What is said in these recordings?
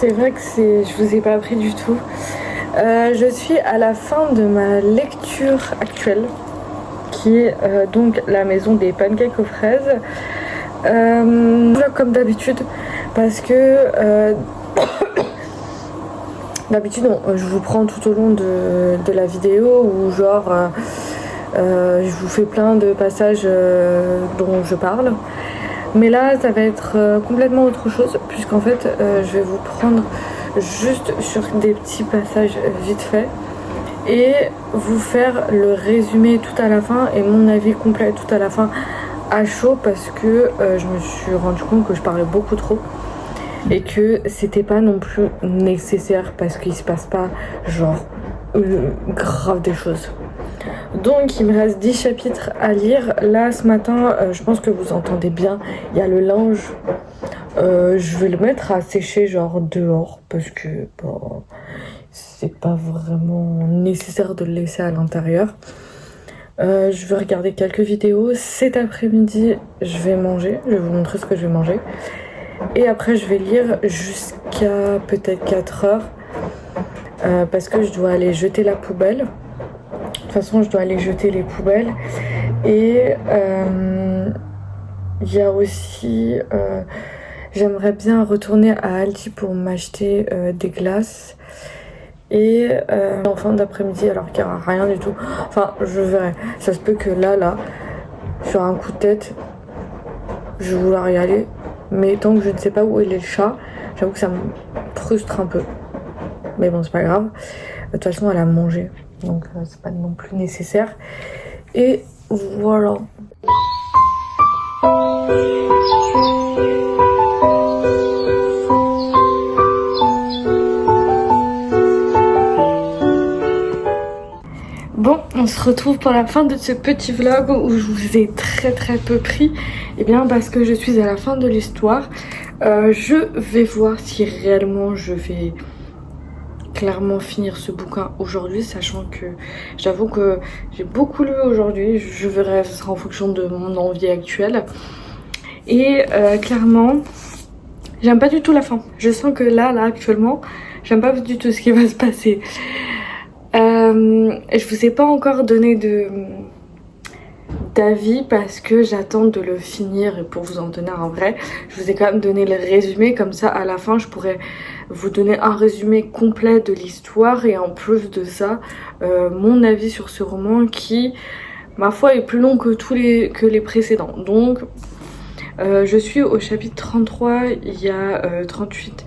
c'est vrai que je vous ai pas appris du tout. Je suis à la fin de ma lecture actuelle, qui est donc La maison des pancakes aux fraises. Comme d'habitude, parce que d'habitude je vous prends tout au long de la vidéo où genre je vous fais plein de passages dont je parle. Mais là, ça va être complètement autre chose, puisqu'en fait, je vais vous prendre juste sur des petits passages vite fait et vous faire le résumé tout à la fin et mon avis complet tout à la fin à chaud, parce que je me suis rendu compte que je parlais beaucoup trop et que c'était pas non plus nécessaire, parce qu'il se passe pas genre grave des choses. Donc il me reste 10 chapitres à lire. Là ce matin, je pense que vous entendez bien, il y a le linge. Je vais le mettre à sécher genre dehors, parce que bon, c'est pas vraiment nécessaire de le laisser à l'intérieur. Je vais regarder quelques vidéos. Cet après-midi, je vais manger. Je vais vous montrer ce que je vais manger. Et après, je vais lire jusqu'à peut-être 4 heures. Parce que je dois aller jeter la poubelle. De toute façon, je dois aller jeter les poubelles. Et il y a aussi... j'aimerais bien retourner à Aldi pour m'acheter des glaces. Et en fin d'après-midi, alors qu'il n'y aura rien du tout. Enfin, je verrai. Ça se peut que là, sur un coup de tête, je vais vouloir y aller. Mais tant que je ne sais pas où est le chat, j'avoue que ça me frustre un peu. Mais bon, c'est pas grave. De toute façon, elle a mangé. Donc, c'est pas non plus nécessaire. Et voilà. Bon, on se retrouve pour la fin de ce petit vlog où je vous ai très peu pris. Et bien parce que je suis à la fin de l'histoire. Je vais voir si réellement je vais clairement finir ce bouquin aujourd'hui, sachant que j'avoue que j'ai beaucoup lu aujourd'hui. Je verrai, ce sera en fonction de mon envie actuelle. Et clairement, j'aime pas du tout la fin. Je sens que là actuellement, j'aime pas du tout ce qui va se passer. Je vous ai pas encore donné d'avis parce que j'attends de le finir, et pour vous en donner un vrai, je vous ai quand même donné le résumé, comme ça à la fin je pourrais vous donner un résumé complet de l'histoire, et en plus de ça mon avis sur ce roman qui, ma foi, est plus long que les précédents. Donc je suis au chapitre 33, il y a 38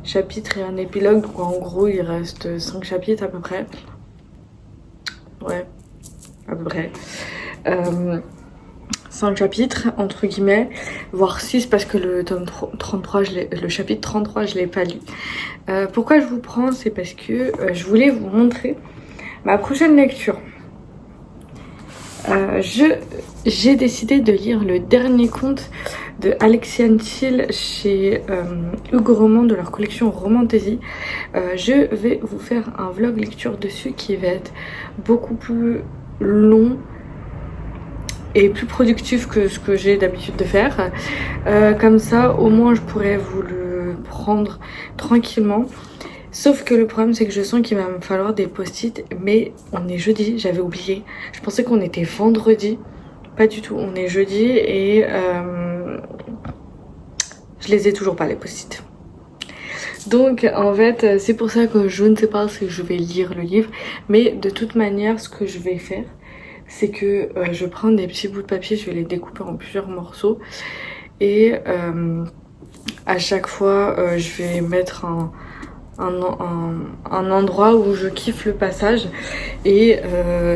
chapitres et un épilogue, donc en gros il reste 5 chapitres à peu près. Ouais, à peu près. 5 chapitres, entre guillemets, voire 6, parce que le tome 33, le chapitre 33, je l'ai pas lu. Pourquoi je vous prends, c'est parce que je voulais vous montrer ma prochaine lecture. J'ai décidé de lire le dernier conte de Alexiane Thiel chez Hugo Roman, de leur collection Romantaisie. Je vais vous faire un vlog lecture dessus qui va être beaucoup plus long et plus productif que ce que j'ai d'habitude de faire. Comme ça, au moins, je pourrais vous le prendre tranquillement. Sauf que le problème, c'est que je sens qu'il va me falloir des post-it. Mais on est jeudi, j'avais oublié. Je pensais qu'on était vendredi. Pas du tout, on est jeudi et je les ai toujours pas, les post-it. Donc en fait, c'est pour ça que je ne sais pas si je vais lire le livre. Mais de toute manière, ce que je vais faire, c'est que je vais prendre des petits bouts de papier, je vais les découper en plusieurs morceaux. Et à chaque fois, je vais mettre un endroit où je kiffe le passage, et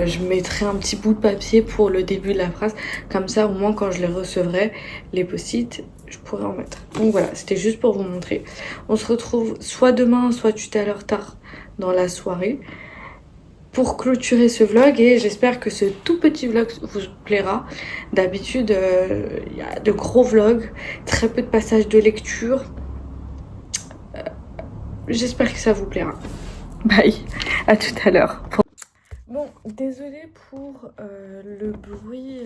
je mettrai un petit bout de papier pour le début de la phrase, comme ça au moins quand je les recevrai, les post-it, je pourrais en mettre. Donc voilà, c'était juste pour vous montrer. On se retrouve soit demain, soit tout à l'heure tard dans la soirée pour clôturer ce vlog, et j'espère que ce tout petit vlog vous plaira. D'habitude il y a de gros vlogs, très peu de passages de lecture. J'espère que ça vous plaira. Bye, à tout à l'heure. Bon, désolée pour le bruit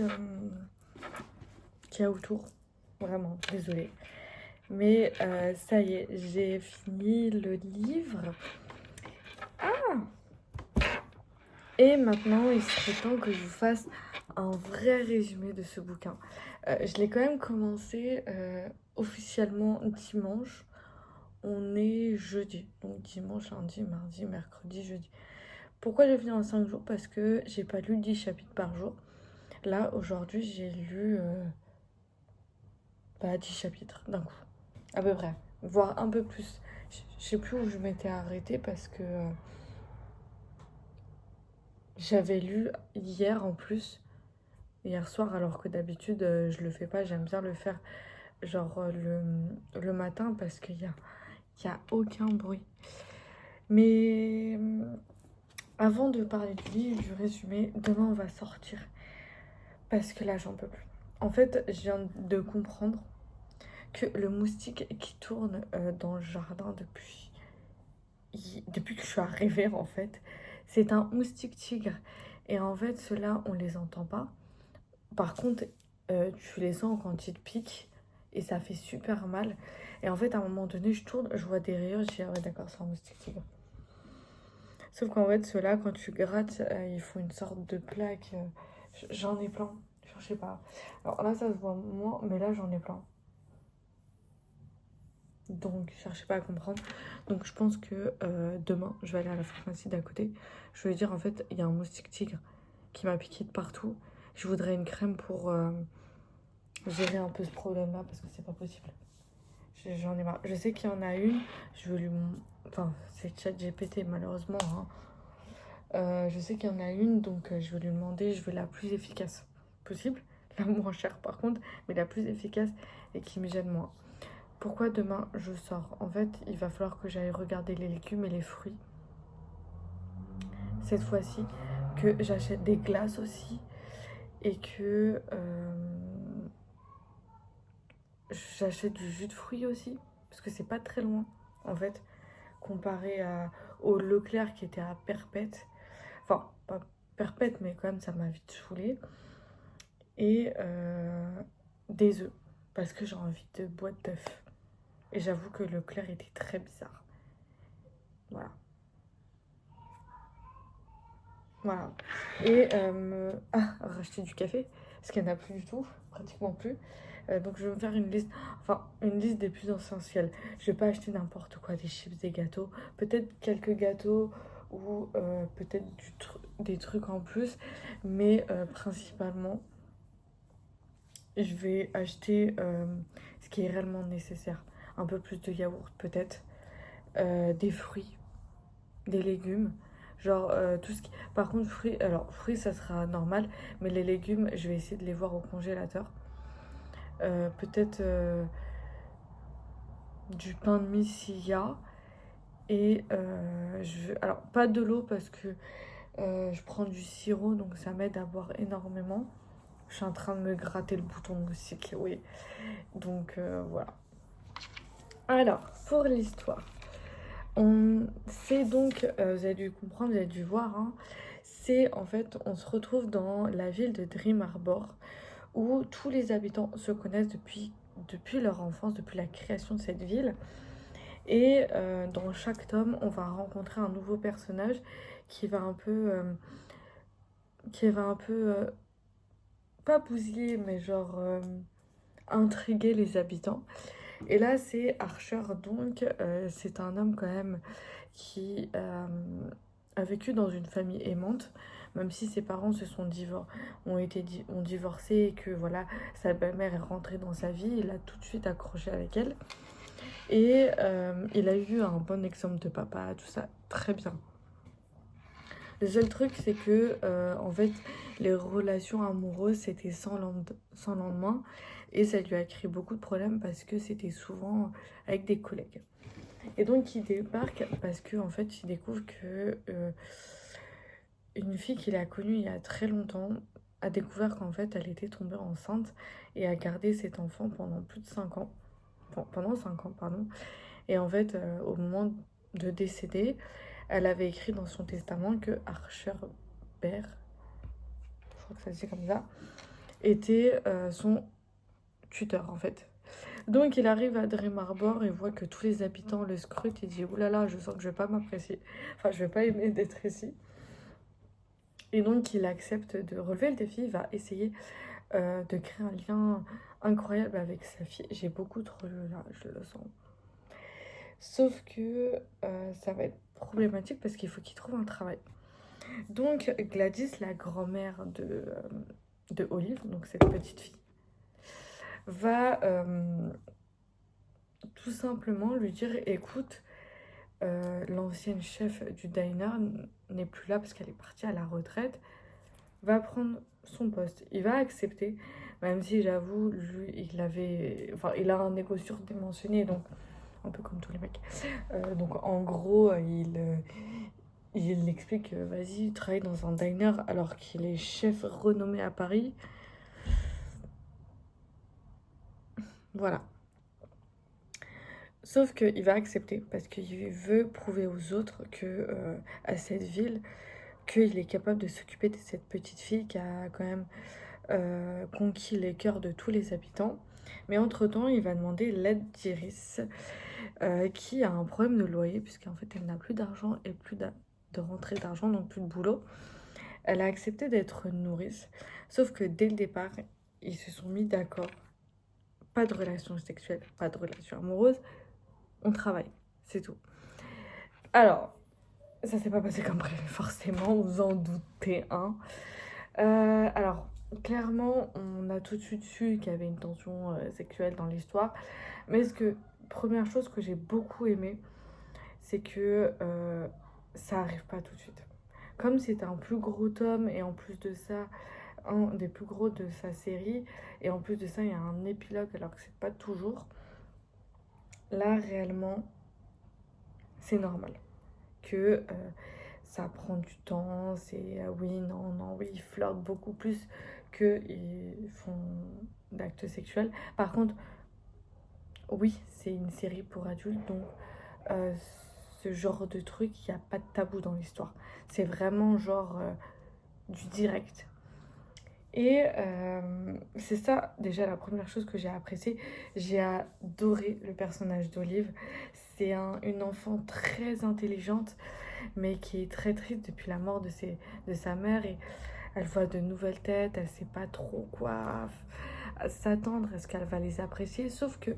qu'il y a autour. Vraiment, désolée. Mais ça y est, j'ai fini le livre. Et maintenant, il serait temps que je vous fasse un vrai résumé de ce bouquin. Je l'ai quand même commencé officiellement dimanche. On est jeudi. Donc dimanche, lundi, mardi, mercredi, jeudi. Pourquoi j'ai fini en 5 jours? Parce que j'ai pas lu 10 chapitres par jour. Là, aujourd'hui, j'ai lu 10 chapitres d'un coup. À peu près. Voire un peu plus. Je sais plus où je m'étais arrêtée parce que j'avais lu hier en plus. Hier soir, alors que d'habitude, je le fais pas. J'aime bien le faire genre le matin parce y a aucun bruit. Mais avant de parler du livre, du résumé, demain on va sortir. Parce que là, j'en peux plus. En fait, je viens de comprendre que le moustique qui tourne dans le jardin depuis que je suis arrivée, en fait, c'est un moustique tigre. Et en fait, ceux-là, on les entend pas. Par contre, tu les sens quand ils te piquent et ça fait super mal. Et en fait, à un moment donné, je tourne, je vois des rayures, je dis, ah ouais, d'accord, c'est un moustique tigre. Sauf qu'en fait, ceux-là, quand tu grattes, ils font une sorte de plaque. J'en ai plein. Je sais pas. Alors là, ça se voit moins, mais là, j'en ai plein. Donc, cherchez pas à comprendre. Donc, je pense que demain, je vais aller à la pharmacie d'à côté. Je vais dire, en fait, il y a un moustique tigre qui m'a piqué de partout. Je voudrais une crème pour gérer un peu ce problème-là parce que c'est pas possible. J'en ai marre. Je sais qu'il y en a une. Je veux lui. Enfin, c'est ChatGPT, malheureusement. Hein. Je sais qu'il y en a une, donc je vais lui demander. Je veux la plus efficace possible. La moins chère, par contre, mais la plus efficace et qui me gêne moins. Pourquoi demain je sors? En fait, il va falloir que j'aille regarder les légumes et les fruits. Cette fois-ci, que j'achète des glaces aussi et que j'achète du jus de fruits aussi. Parce que c'est pas très loin, en fait, comparé au Leclerc qui était à Perpète. Enfin, pas Perpète, mais quand même, ça m'a vite saoulée. Et des œufs, parce que j'ai envie de boîte d'œufs. Et j'avoue que Leclerc était très bizarre. Voilà. Voilà. Et racheter du café, parce qu'il n'y en a plus du tout, pratiquement plus. Donc je vais me faire une liste des plus essentiels. Je vais pas acheter n'importe quoi, des chips, des gâteaux, peut-être quelques gâteaux ou peut-être des trucs en plus, mais principalement je vais acheter ce qui est réellement nécessaire. Un peu plus de yaourt peut-être, des fruits, des légumes. Genre tout ce qui... Par contre, fruits ça sera normal, mais les légumes, je vais essayer de les voir au congélateur. Peut-être du pain de mie s'il y a. Et alors, pas de l'eau parce que je prends du sirop, donc ça m'aide à boire énormément. Je suis en train de me gratter le bouton moustique, oui. Donc voilà. Alors, pour l'histoire. C'est donc, vous avez dû comprendre, vous avez dû voir, hein, c'est en fait, on se retrouve dans la ville de Dream Harbor où tous les habitants se connaissent depuis leur enfance, depuis la création de cette ville. Et dans chaque tome, on va rencontrer un nouveau personnage qui va un peu, pas bousiller, mais genre intriguer les habitants. Et là, c'est Archer, donc c'est un homme quand même qui a vécu dans une famille aimante, même si ses parents ont divorcé et que voilà, sa belle-mère est rentrée dans sa vie, il a tout de suite accroché avec elle. Et il a eu un bon exemple de papa, tout ça, très bien. Le seul truc, c'est que, en fait, les relations amoureuses, c'était sans lendemain. Et ça lui a créé beaucoup de problèmes parce que c'était souvent avec des collègues. Et donc, il débarque parce que en fait, il découvre que une fille qu'il a connue il y a très longtemps a découvert qu'en fait, elle était tombée enceinte et a gardé cet enfant pendant plus de 5 ans. Pendant 5 ans, pardon. Et en fait, au moment de décéder, elle avait écrit dans son testament que Archer Bear, je crois que ça se dit comme ça, était son tuteur en fait. Donc il arrive à Dream Harbor et voit que tous les habitants le scrutent. Il dit oulala, je sens que je vais pas m'apprécier. Enfin, je vais pas aimer d'être ici. Et donc il accepte de relever le défi. Il va essayer de créer un lien incroyable avec sa fille. J'ai beaucoup trop là, je le sens. Sauf que ça va être problématique parce qu'il faut qu'il trouve un travail. Donc Gladys, la grand-mère de Olive, donc cette petite fille, va tout simplement lui dire écoute, l'ancienne chef du diner n'est plus là parce qu'elle est partie à la retraite, va prendre son poste. Il va accepter, même si j'avoue, lui, il a un égo surdimensionné, donc un peu comme tous les mecs. Donc en gros, il explique vas-y, travaille dans un diner alors qu'il est chef renommé à Paris. Voilà. Sauf qu'il va accepter parce qu'il veut prouver aux autres que à cette ville qu'il est capable de s'occuper de cette petite fille qui a quand même conquis les cœurs de tous les habitants. Mais entre-temps, il va demander l'aide d'Iris qui a un problème de loyer puisqu'en fait elle n'a plus d'argent et plus de rentrée d'argent, donc plus de boulot. Elle a accepté d'être nourrice, sauf que dès le départ, ils se sont mis d'accord. Pas de relation sexuelle, pas de relation amoureuse, on travaille, c'est tout. Alors, ça s'est pas passé comme prévu, forcément, vous en doutez, hein. Alors, clairement, on a tout de suite su qu'il y avait une tension sexuelle dans l'histoire, mais première chose que j'ai beaucoup aimé, c'est que ça arrive pas tout de suite. Comme c'était un plus gros tome, et en plus de ça, un des plus gros de sa série, et en plus de ça, il y a un épilogue, alors que c'est pas toujours. Là, réellement, c'est normal que ça prend du temps, c'est oui, non, non, oui, ils flirtent beaucoup plus qu'ils font d'actes sexuels. Par contre, oui, c'est une série pour adultes, donc ce genre de truc, il n'y a pas de tabou dans l'histoire. C'est vraiment genre du direct. Et c'est ça déjà la première chose que j'ai appréciée. J'ai adoré le personnage d'Olive. C'est une enfant très intelligente, mais qui est très triste depuis la mort de sa mère. Et elle voit de nouvelles têtes, elle sait pas trop quoi s'attendre, est-ce qu'elle va les apprécier. Sauf que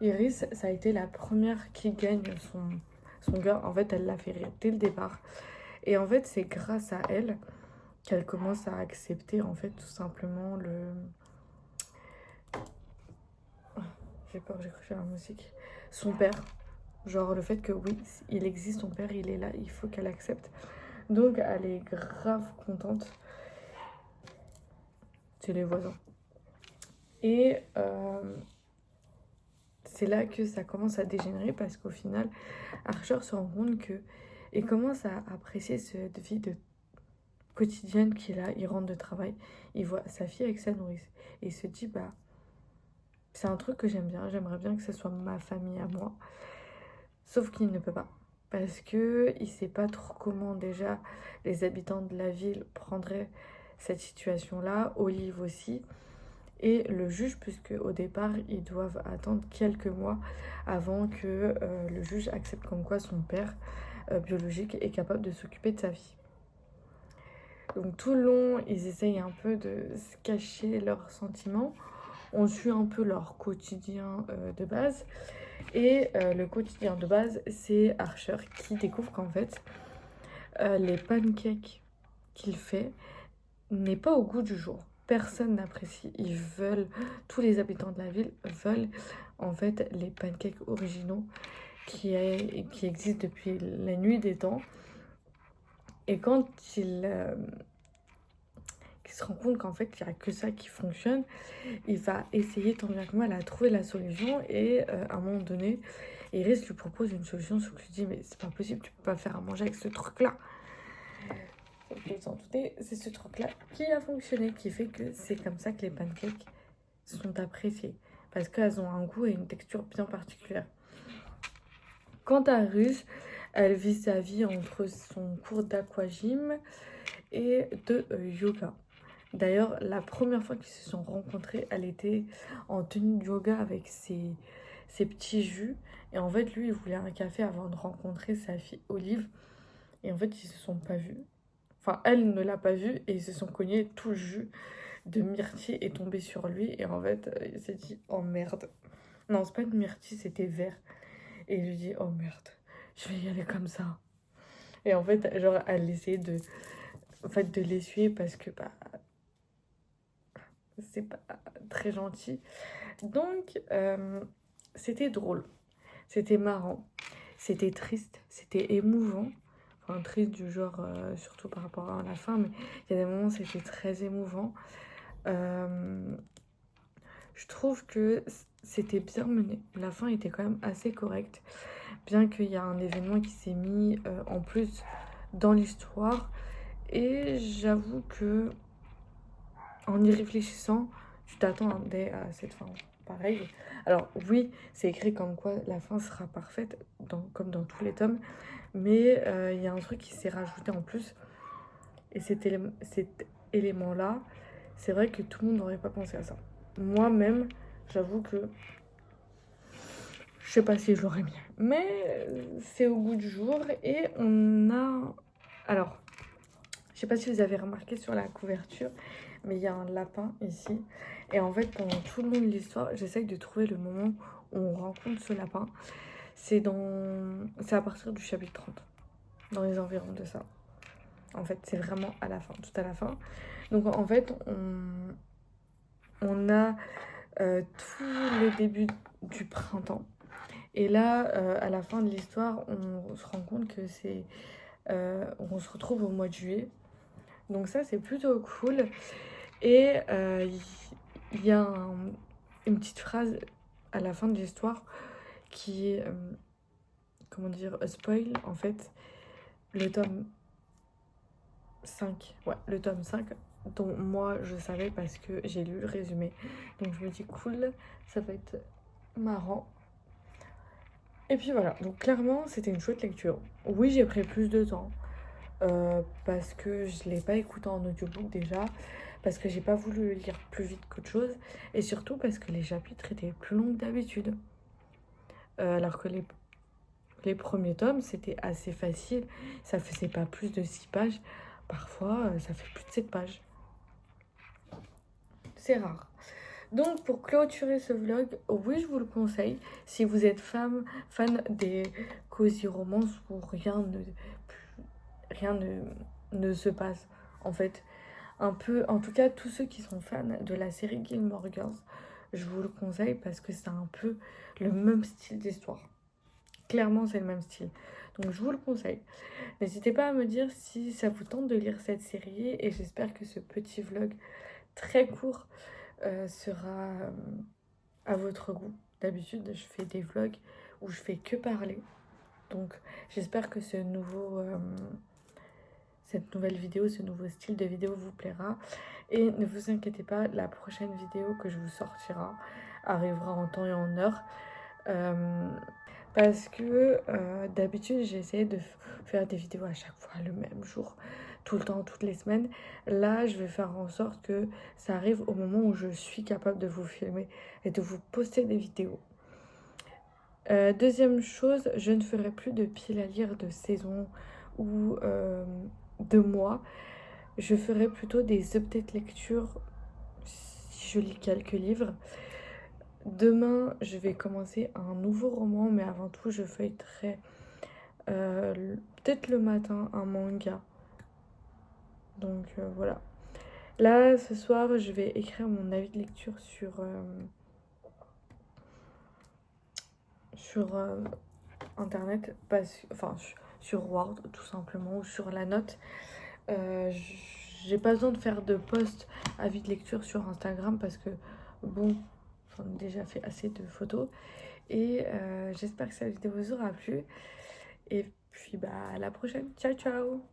Iris, ça a été la première qui gagne son gars. En fait, elle l'a fait rire dès le départ. Et en fait, c'est grâce à elle qu'elle commence à accepter, en fait, tout simplement j'ai peur, j'ai cru à la musique. Son père. Genre le fait que oui, il existe, son père, il est là, il faut qu'elle accepte. Donc elle est grave contente. C'est les voisins. Et c'est là que ça commence à dégénérer parce qu'au final, Archer se rend compte que il commence à apprécier cette vie de quotidienne qu'il a. Il rentre de travail, il voit sa fille avec sa nourrice et il se dit bah c'est un truc que j'aime bien, j'aimerais bien que ce soit ma famille à moi. Sauf qu'il ne peut pas parce que il sait pas trop comment déjà les habitants de la ville prendraient cette situation-là, Olive aussi. Et le juge, puisque au départ, ils doivent attendre quelques mois avant que le juge accepte comme quoi son père biologique est capable de s'occuper de sa fille. Donc tout le long, ils essayent un peu de se cacher leurs sentiments. On suit un peu leur quotidien de base. Et le quotidien de base, c'est Archer qui découvre qu'en fait, les pancakes qu'il fait n'est pas au goût du jour. Personne n'apprécie. Tous les habitants de la ville veulent en fait les pancakes originaux qui existent depuis la nuit des temps. Et quand il se rend compte qu'en fait il n'y a que ça qui fonctionne, il va essayer tant bien que mal à trouver la solution. Et à un moment donné, Iris lui propose une solution, sauf que lui dit mais c'est pas possible, tu peux pas faire à manger avec ce truc là. C'est ce truc là qui a fonctionné, qui fait que c'est comme ça que les pancakes sont appréciés, parce qu'elles ont un goût et une texture bien particulière. Quant à Ruth, elle vit sa vie entre son cours d'aquagym et de yoga. D'ailleurs, la première fois qu'ils se sont rencontrés, elle était en tenue de yoga avec ses petits jus. Et en fait, lui, il voulait un café avant de rencontrer sa fille Olive. Et en fait, ils se sont pas vus. Enfin, elle ne l'a pas vu et ils se sont cognés. Tout le jus de myrtille est tombé sur lui. Et en fait, il s'est dit, oh merde. Non, c'est pas de myrtille, c'était vert. Et il lui dit, oh merde, je vais y aller comme ça. Et en fait, genre, elle essayait de l'essuyer parce que bah, c'est pas très gentil. Donc, c'était drôle, c'était marrant, c'était triste, c'était émouvant. Enfin, triste du genre, surtout par rapport à la fin, mais il y a des moments où c'était très émouvant. Euh, je trouve que c'était bien mené. La fin était quand même assez correcte, bien qu'il y a un événement qui s'est mis en plus dans l'histoire. Et j'avoue que en y réfléchissant, tu t'attendais à cette fin pareille. Alors oui, c'est écrit comme quoi la fin sera parfaite, comme dans tous les tomes, mais il y a un truc qui s'est rajouté en plus, et cet élément-là, c'est vrai que tout le monde n'aurait pas pensé à ça. Moi-même, j'avoue que je sais pas si je l'aurais mis, mais c'est au goût du jour, et on a... Alors, je sais pas si vous avez remarqué sur la couverture, mais il y a un lapin ici. Et en fait, pendant tout le long de l'histoire, j'essaye de trouver le moment où on rencontre ce lapin. C'est à partir du chapitre 30, dans les environs de ça. En fait, c'est vraiment à la fin, tout à la fin. Donc en fait, on a tout le début du printemps. Et là, à la fin de l'histoire, on se rend compte que on se retrouve au mois de juillet. Donc ça, c'est plutôt cool. Et il y a une petite phrase à la fin de l'histoire qui est, comment dire, spoil en fait, le tome 5. Ouais, le tome 5, dont moi je savais parce que j'ai lu le résumé. Donc je me dis cool, ça va être marrant. Et puis voilà, donc clairement c'était une chouette lecture. Oui, j'ai pris plus de temps. Parce que je ne l'ai pas écouté en audiobook déjà, parce que j'ai pas voulu le lire plus vite qu'autre chose, et surtout parce que les chapitres étaient plus longs que d'habitude. Alors que les premiers tomes, c'était assez facile, ça faisait pas plus de 6 pages, parfois ça fait plus de 7 pages. C'est rare. Donc pour clôturer ce vlog, oui je vous le conseille, si vous êtes fan des cosy romances où rien ne se passe en fait. Un peu, en tout cas tous ceux qui sont fans de la série Gilmore Girls, je vous le conseille parce que c'est un peu le même style d'histoire. Clairement c'est le même style, donc je vous le conseille. N'hésitez pas à me dire si ça vous tente de lire cette série, et j'espère que ce petit vlog très court sera à votre goût. D'habitude je fais des vlogs où je fais que parler, donc j'espère que cette nouvelle vidéo, ce nouveau style de vidéo vous plaira. Et ne vous inquiétez pas, la prochaine vidéo que je vous sortira arrivera en temps et en heure. Parce que d'habitude, j'essaie de faire des vidéos à chaque fois le même jour, tout le temps, toutes les semaines. Là, je vais faire en sorte que ça arrive au moment où je suis capable de vous filmer et de vous poster des vidéos. Deuxième chose, je ne ferai plus de pile à lire de saison ou de mois. Je ferai plutôt des updates lectures si je lis quelques livres. Demain, je vais commencer un nouveau roman, mais avant tout, je feuilleterai peut-être le matin un manga. Donc voilà. Là, ce soir, je vais écrire mon avis de lecture sur internet, enfin sur Word tout simplement, ou sur la note. J'ai pas besoin de faire de post avis de lecture sur Instagram parce que bon, j'en ai déjà fait assez de photos. Et j'espère que cette vidéo vous aura plu. Et puis bah à la prochaine. Ciao ciao.